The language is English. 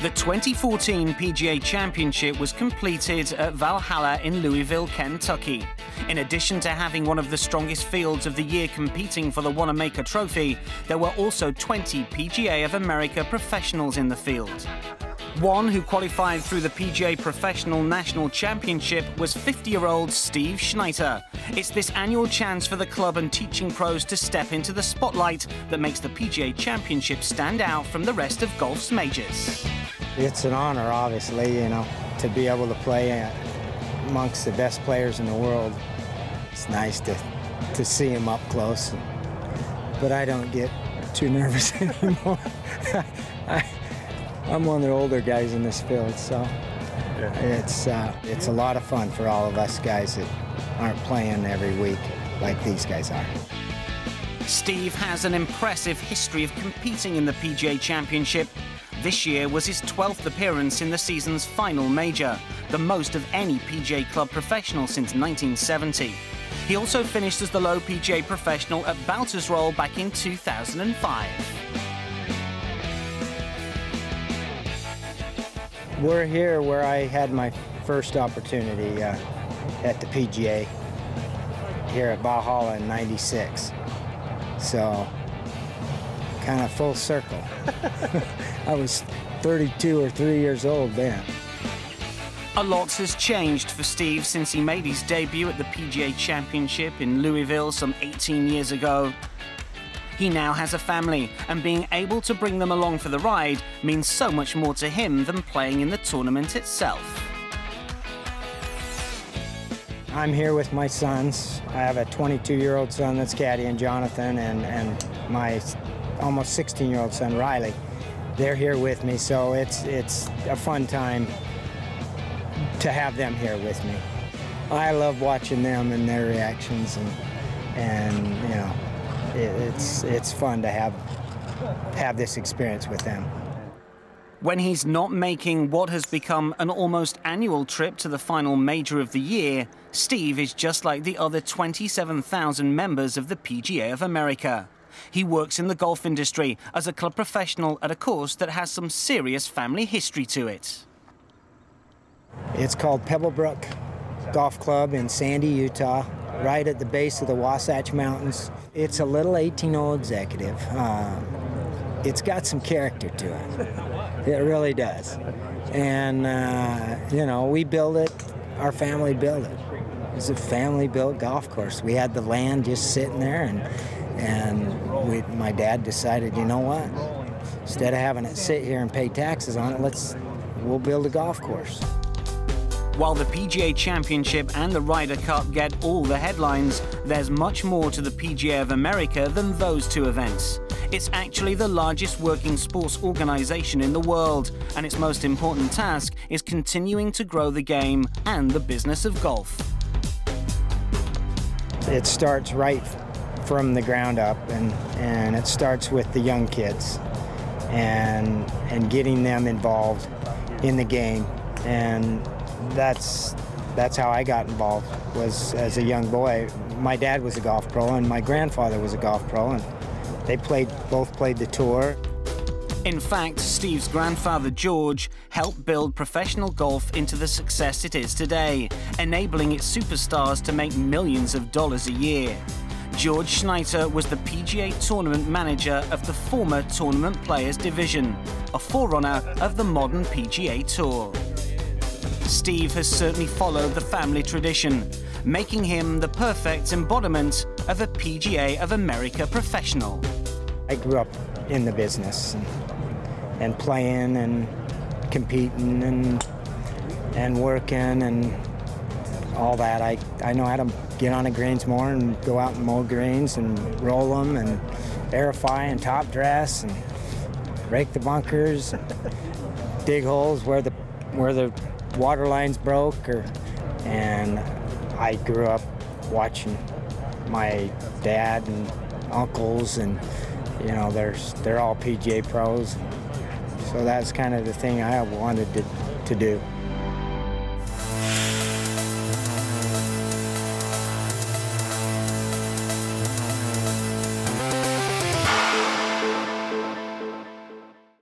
The 2014 PGA Championship was completed at Valhalla in Louisville, Kentucky. In addition to having one of the strongest fields of the year competing for the Wanamaker Trophy, there were also 20 PGA of America professionals in the field. One who qualified through the PGA Professional National Championship was 50-year-old Steve Schneiter. It's this annual chance for the club and teaching pros to step into the spotlight that makes the PGA Championship stand out from the rest of golf's majors. It's an honor, obviously, to be able to play amongst the best players in the world. It's nice to see them up close, but I don't get too nervous anymore. I'm one of the older guys in this field, so it's a lot of fun for all of us guys that aren't playing every week like these guys are. Steve has an impressive history of competing in the PGA Championship. This year was his 12th appearance in the season's final major, the most of any PGA Club professional since 1970. He also finished as the low PGA professional at Baltusrol back in 2005. We're here where I had my first opportunity at the PGA here at Valhalla in '96. So, kind of full circle. I was 32 or 3 years old then. A lot has changed for Steve since he made his debut at the PGA Championship in Louisville some 18 years ago. He now has a family, and being able to bring them along for the ride means so much more to him than playing in the tournament itself. I'm here with my sons. I have a 22-year-old son that's caddying, Jonathan, and my almost 16-year-old son, Riley. They're here with me, so it's a fun time to have them here with me. I love watching them and their reactions, and it's fun to have this experience with them. When he's not making what has become an almost annual trip to the final major of the year, Steve is just like the other 27,000 members of the PGA of America. He works in the golf industry as a club professional at a course that has some serious family history to it. It's called Pebblebrook Golf Club in Sandy, Utah, right at the base of the Wasatch Mountains. It's a little 18-hole executive. It's got some character to it. It really does. And, we build it, our family built it. It's a family-built golf course. We had the land just sitting there, and my dad decided, you know what? Instead of having it sit here and pay taxes on it, we'll build a golf course. While the PGA Championship and the Ryder Cup get all the headlines, there's much more to the PGA of America than those two events. It's actually the largest working sports organization in the world, and its most important task is continuing to grow the game and the business of golf. It starts right from the ground up, and it starts with the young kids and getting them involved in the game. And that's how I got involved, was as a young boy. My dad was a golf pro and my grandfather was a golf pro, and they both played the tour. In fact, Steve's grandfather, George, helped build professional golf into the success it is today, enabling its superstars to make millions of dollars a year. George Schneiter was the PGA Tournament manager of the former Tournament Players Division, a forerunner of the modern PGA Tour. Steve has certainly followed the family tradition, making him the perfect embodiment of a PGA of America professional. I grew up in the business and playing and competing and working and all that. I know how to get on the greens more and go out and mow greens and roll them and aerify and top dress and rake the bunkers, dig holes where the water lines broke, and I grew up watching my dad and uncles, and they're all PGA pros, so that's kind of the thing I wanted to do.